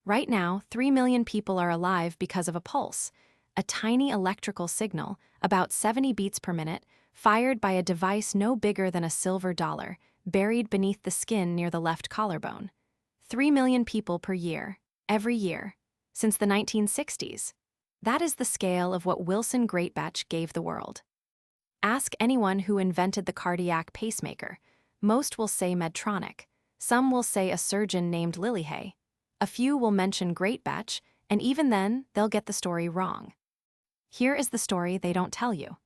Right now, 3 million people are alive because of a pulse, a tiny electrical signal, about 70 beats per minute, fired by a device no bigger than a silver dollar, buried beneath the skin near the left collarbone. 3 million people per year, every year, since the 1960s. That is the scale of what Wilson Greatbatch gave the world. Ask anyone who invented the cardiac pacemaker. Most will say Medtronic. Some will say a surgeon named Lillyhay. A few will mention Greatbatch, and even then, they'll get the story wrong. Here is the story they don't tell you.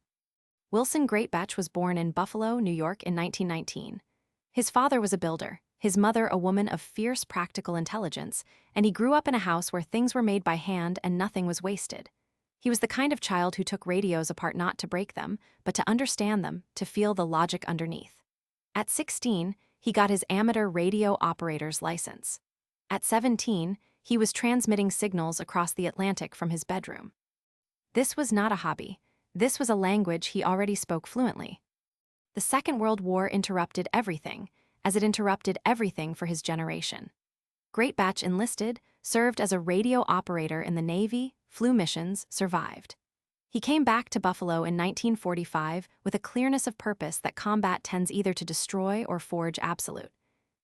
Wilson Greatbatch was born in Buffalo, New York in 1919. His father was a builder, his mother a woman of fierce practical intelligence, and he grew up in a house where things were made by hand and nothing was wasted. He was the kind of child who took radios apart not to break them, but to understand them, to feel the logic underneath. At 16, he got his amateur radio operator's license. At 17, he was transmitting signals across the Atlantic from his bedroom. This was not a hobby. This was a language he already spoke fluently. The Second World War interrupted everything, as it interrupted everything for his generation. Greatbatch enlisted, served as a radio operator in the Navy, flew missions, survived. He came back to Buffalo in 1945 with a clearness of purpose that combat tends either to destroy or forge absolute.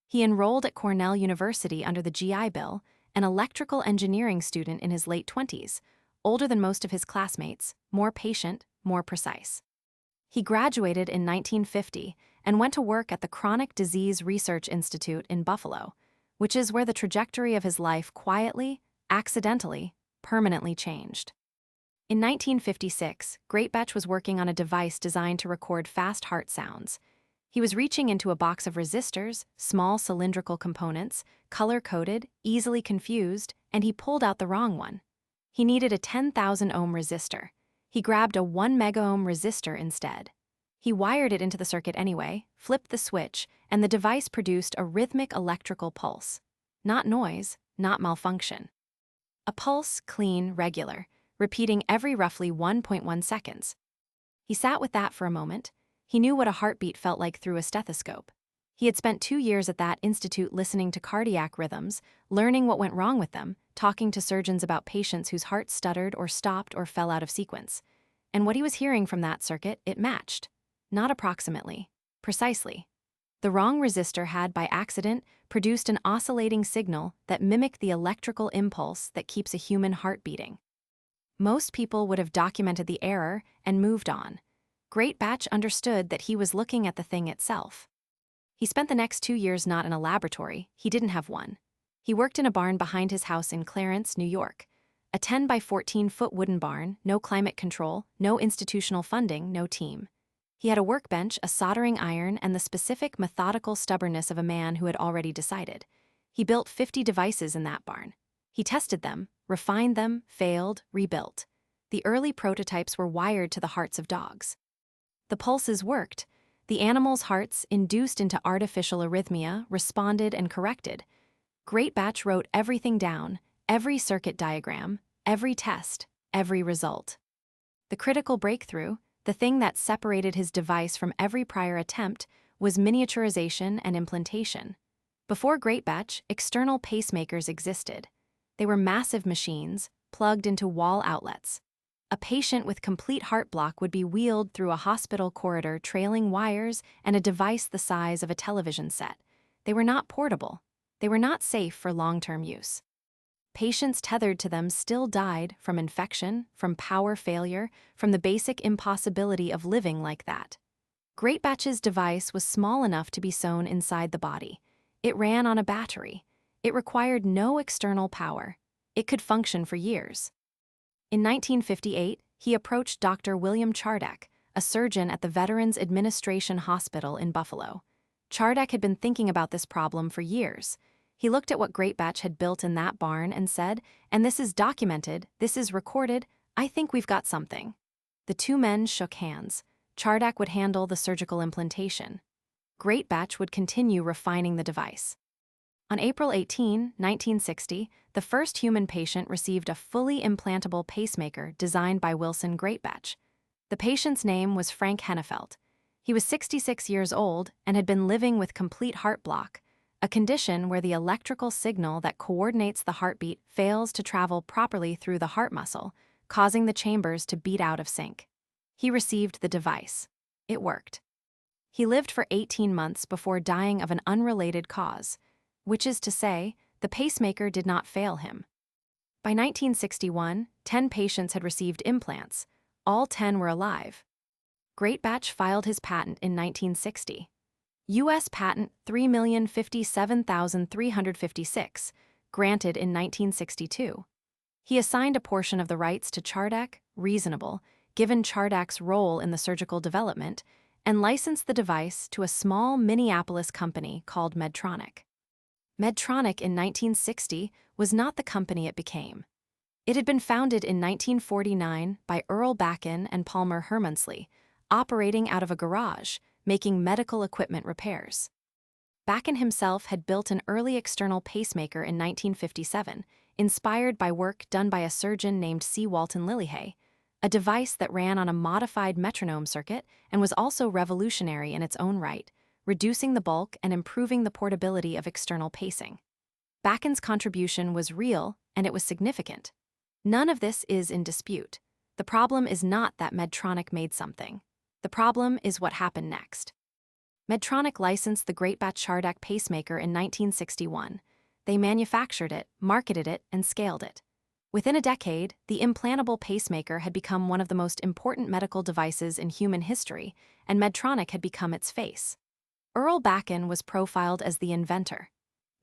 He enrolled at Cornell University under the GI Bill, an electrical engineering student in his late 20s, older than most of his classmates, more patient, more precise. He graduated in 1950 and went to work at the Chronic Disease Research Institute in Buffalo, which is where the trajectory of his life quietly, accidentally, permanently changed. In 1956, Greatbatch was working on a device designed to record fast heart sounds. He was reaching into a box of resistors, small cylindrical components, color-coded, easily confused, and he pulled out the wrong one. He needed a 10,000-ohm resistor. He grabbed a 1 megaohm resistor instead. He wired it into the circuit anyway, flipped the switch, and the device produced a rhythmic electrical pulse. Not noise, not malfunction. A pulse, clean, regular, repeating every roughly 1.1 seconds. He sat with that for a moment. He knew what a heartbeat felt like through a stethoscope. He had spent 2 years at that institute listening to cardiac rhythms, learning what went wrong with them, talking to surgeons about patients whose hearts stuttered or stopped or fell out of sequence. And what he was hearing from that circuit, it matched. Not approximately, precisely. The wrong resistor had, by accident, produced an oscillating signal that mimicked the electrical impulse that keeps a human heart beating. Most people would have documented the error and moved on. Greatbatch understood that he was looking at the thing itself. He spent the next 2 years not in a laboratory, he didn't have one. He worked in a barn behind his house in Clarence, New York. A 10 by 14-foot wooden barn, no climate control, no institutional funding, no team. He had a workbench, a soldering iron, and the specific methodical stubbornness of a man who had already decided. He built 50 devices in that barn. He tested them, refined them, failed, rebuilt. The early prototypes were wired to the hearts of dogs. The pulses worked. The animals' hearts, induced into artificial arrhythmia, responded and corrected. Greatbatch wrote everything down, every circuit diagram, every test, every result. The critical breakthrough, the thing that separated his device from every prior attempt, was miniaturization and implantation. Before Greatbatch, external pacemakers existed. They were massive machines, plugged into wall outlets. A patient with complete heart block would be wheeled through a hospital corridor trailing wires and a device the size of a television set. They were not portable. They were not safe for long-term use. Patients tethered to them still died from infection, from power failure, from the basic impossibility of living like that. Greatbatch's device was small enough to be sewn inside the body. It ran on a battery. It required no external power. It could function for years. In 1958, he approached Dr. William Chardak, a surgeon at the Veterans Administration Hospital in Buffalo. Chardak had been thinking about this problem for years. He looked at what Greatbatch had built in that barn and said, "And this is documented, this is recorded, I think we've got something." The two men shook hands. Chardak would handle the surgical implantation. Greatbatch would continue refining the device. On April 18, 1960, the first human patient received a fully implantable pacemaker designed by Wilson Greatbatch. The patient's name was Frank Hennefeld. He was 66 years old and had been living with complete heart block, a condition where the electrical signal that coordinates the heartbeat fails to travel properly through the heart muscle, causing the chambers to beat out of sync. He received the device. It worked. He lived for 18 months before dying of an unrelated cause, which is to say, the pacemaker did not fail him. By 1961, 10 patients had received implants. All 10 were alive. Greatbatch filed his patent in 1960. U.S. Patent 3,057,356, granted in 1962. He assigned a portion of the rights to Chardak, reasonable, given Chardak's role in the surgical development, and licensed the device to a small Minneapolis company called Medtronic. Medtronic in 1960 was not the company it became. It had been founded in 1949 by Earl Bakken and Palmer Hermansley, operating out of a garage, making medical equipment repairs. Bakken himself had built an early external pacemaker in 1957, inspired by work done by a surgeon named C. Walton Lillyhay, a device that ran on a modified metronome circuit and was also revolutionary in its own right, reducing the bulk and improving the portability of external pacing. Bakken's contribution was real, and it was significant. None of this is in dispute. The problem is not that Medtronic made something. The problem is what happened next. Medtronic licensed the Greatbatch Chardak pacemaker in 1961. They manufactured it, marketed it, and scaled it. Within a decade, the implantable pacemaker had become one of the most important medical devices in human history, and Medtronic had become its face. Earl Bakken was profiled as the inventor.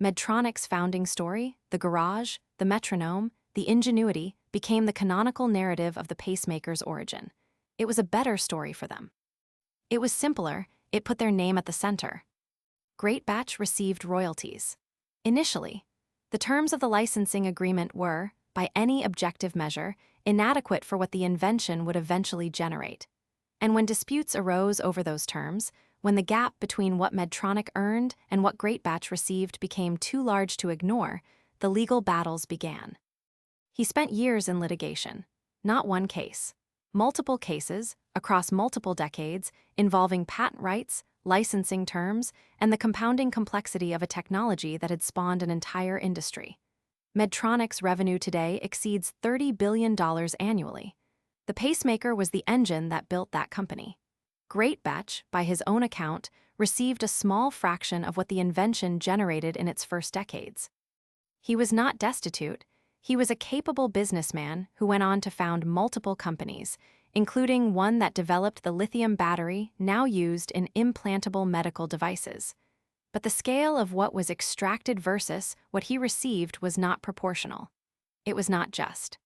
Medtronic's founding story, the garage, the metronome, the ingenuity, became the canonical narrative of the pacemaker's origin. It was a better story for them. It was simpler, it put their name at the center. Greatbatch received royalties. Initially, the terms of the licensing agreement were, by any objective measure, inadequate for what the invention would eventually generate. And when disputes arose over those terms, when the gap between what Medtronic earned and what Greatbatch received became too large to ignore, the legal battles began. He spent years in litigation. Not one case. Multiple cases, across multiple decades, involving patent rights, licensing terms, and the compounding complexity of a technology that had spawned an entire industry. Medtronic's revenue today exceeds $30 billion annually. The pacemaker was the engine that built that company. Greatbatch, by his own account, received a small fraction of what the invention generated in its first decades. He was not destitute. He was a capable businessman who went on to found multiple companies, including one that developed the lithium battery now used in implantable medical devices. But the scale of what was extracted versus what he received was not proportional. It was not just.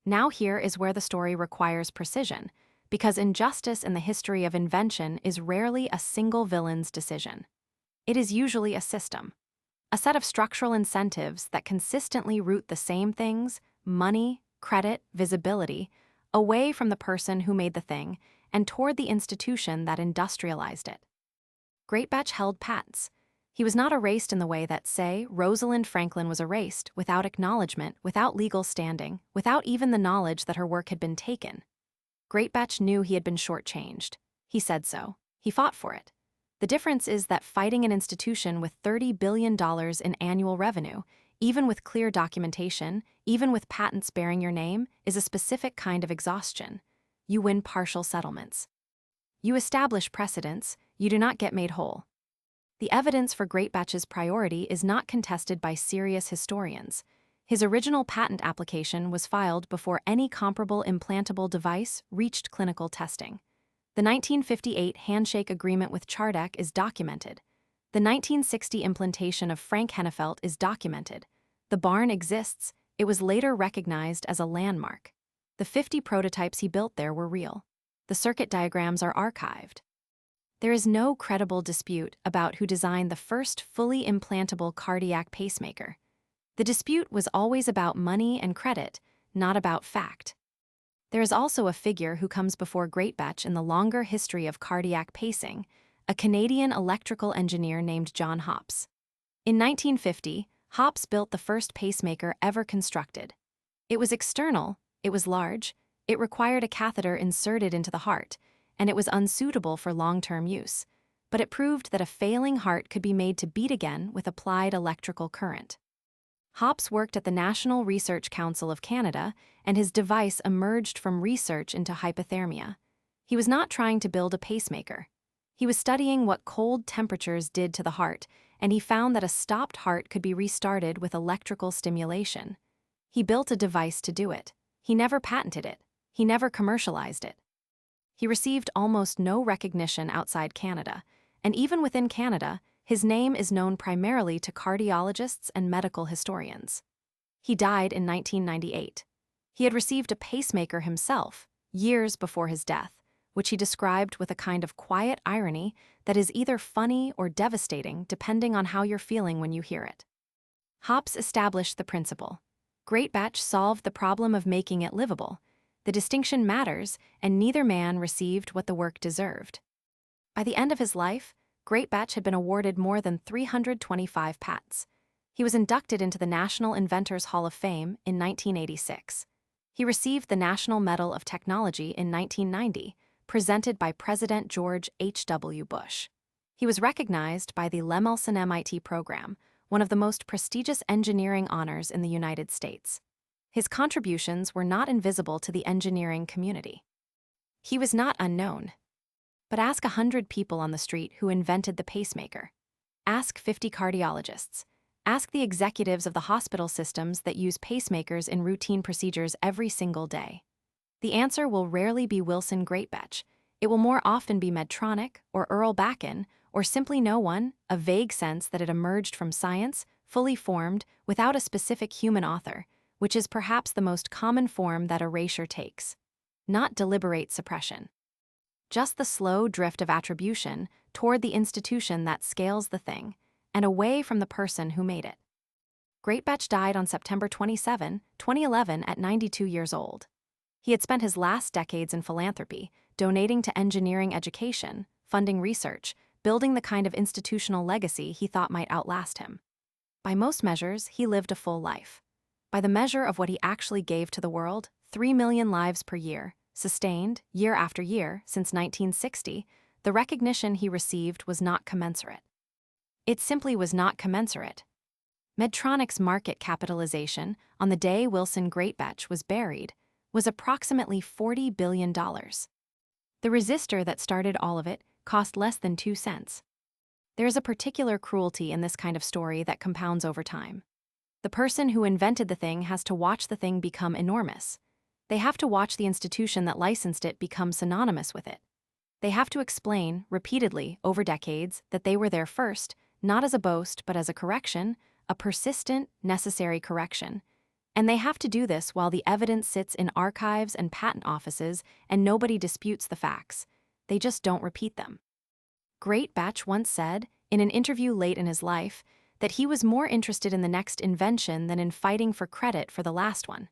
Now here is where the story requires precision, because injustice in the history of invention is rarely a single villain's decision. It is usually a system. A set of structural incentives that consistently route the same things, money, credit, visibility, away from the person who made the thing and toward the institution that industrialized it. Greatbatch held patents. He was not erased in the way that, say, Rosalind Franklin was erased, without acknowledgement, without legal standing, without even the knowledge that her work had been taken. Greatbatch knew he had been shortchanged. He said so. He fought for it. The difference is that fighting an institution with $30 billion in annual revenue, even with clear documentation, even with patents bearing your name, is a specific kind of exhaustion. You win partial settlements. You establish precedents, you do not get made whole. The evidence for Greatbatch's priority is not contested by serious historians. His original patent application was filed before any comparable implantable device reached clinical testing. The 1958 handshake agreement with Chardak is documented. The 1960 implantation of Frank Hennefeld is documented. The barn exists. It was later recognized as a landmark. The 50 prototypes he built there were real. The circuit diagrams are archived. There is no credible dispute about who designed the first fully implantable cardiac pacemaker. The dispute was always about money and credit, not about fact. There is also a figure who comes before Greatbatch in the longer history of cardiac pacing, a Canadian electrical engineer named John Hopps. In 1950, Hopps built the first pacemaker ever constructed. It was external, it was large, it required a catheter inserted into the heart, and it was unsuitable for long-term use. but it proved that a failing heart could be made to beat again with applied electrical current. Hopps worked at the National Research Council of Canada, and his device emerged from research into hypothermia. He was not trying to build a pacemaker. He was studying what cold temperatures did to the heart, and he found that a stopped heart could be restarted with electrical stimulation. He built a device to do it. He never patented it. He never commercialized it. He received almost no recognition outside Canada, and even within Canada, his name is known primarily to cardiologists and medical historians. He died in 1998. He had received a pacemaker himself, years before his death, which he described with a kind of quiet irony that is either funny or devastating depending on how you're feeling when you hear it. Hopps established the principle. Greatbatch solved the problem of making it livable. The distinction matters, and neither man received what the work deserved. By the end of his life, Greatbatch had been awarded more than 325 patents. He was inducted into the National Inventors Hall of Fame in 1986. He received the National Medal of Technology in 1990, presented by President George H.W. Bush. He was recognized by the Lemelson MIT program, one of the most prestigious engineering honors in the United States. His contributions were not invisible to the engineering community. He was not unknown. But ask 100 people on the street who invented the pacemaker. Ask 50 cardiologists. Ask the executives of the hospital systems that use pacemakers in routine procedures every single day. The answer will rarely be Wilson Greatbatch. It will more often be Medtronic or Earl Bakken or simply no one, a vague sense that it emerged from science, fully formed, without a specific human author, which is perhaps the most common form that erasure takes. Not deliberate suppression. Just the slow drift of attribution toward the institution that scales the thing, and away from the person who made it. Greatbatch died on September 27, 2011 at 92 years old. He had spent his last decades in philanthropy, donating to engineering education, funding research, building the kind of institutional legacy he thought might outlast him. By most measures, he lived a full life. By the measure of what he actually gave to the world, 3 million lives per year, sustained, year after year, since 1960, the recognition he received was not commensurate. It simply was not commensurate. Medtronic's market capitalization, on the day Wilson Greatbatch was buried, was approximately $40 billion. The resistor that started all of it cost less than 2 cents. There is a particular cruelty in this kind of story that compounds over time. The person who invented the thing has to watch the thing become enormous. They have to watch the institution that licensed it become synonymous with it. They have to explain, repeatedly, over decades, that they were there first, not as a boast but as a correction, a persistent, necessary correction. And they have to do this while the evidence sits in archives and patent offices and nobody disputes the facts. They just don't repeat them. Greatbatch once said, in an interview late in his life, that he was more interested in the next invention than in fighting for credit for the last one.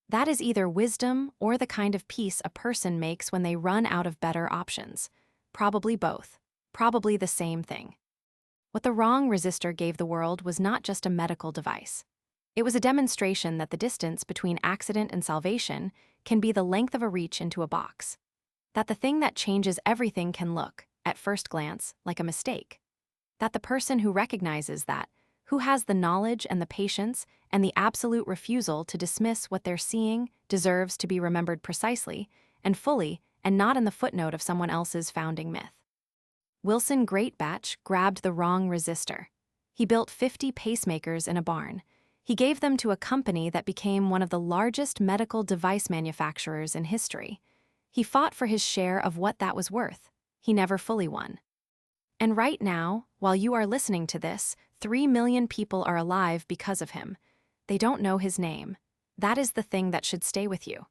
That is either wisdom or the kind of peace a person makes when they run out of better options. Probably both. Probably the same thing. What the wrong resistor gave the world was not just a medical device. It was a demonstration that the distance between accident and salvation can be the length of a reach into a box. That the thing that changes everything can look, at first glance, like a mistake. That the person who recognizes that, who has the knowledge and the patience and the absolute refusal to dismiss what they're seeing, deserves to be remembered precisely and fully and not in the footnote of someone else's founding myth. Wilson Greatbatch grabbed the wrong resistor. He built 50 pacemakers in a barn. He gave them to a company that became one of the largest medical device manufacturers in history. He fought for his share of what that was worth. He never fully won. And right now, while you are listening to this, 3 million people are alive because of him. They don't know his name. That is the thing that should stay with you.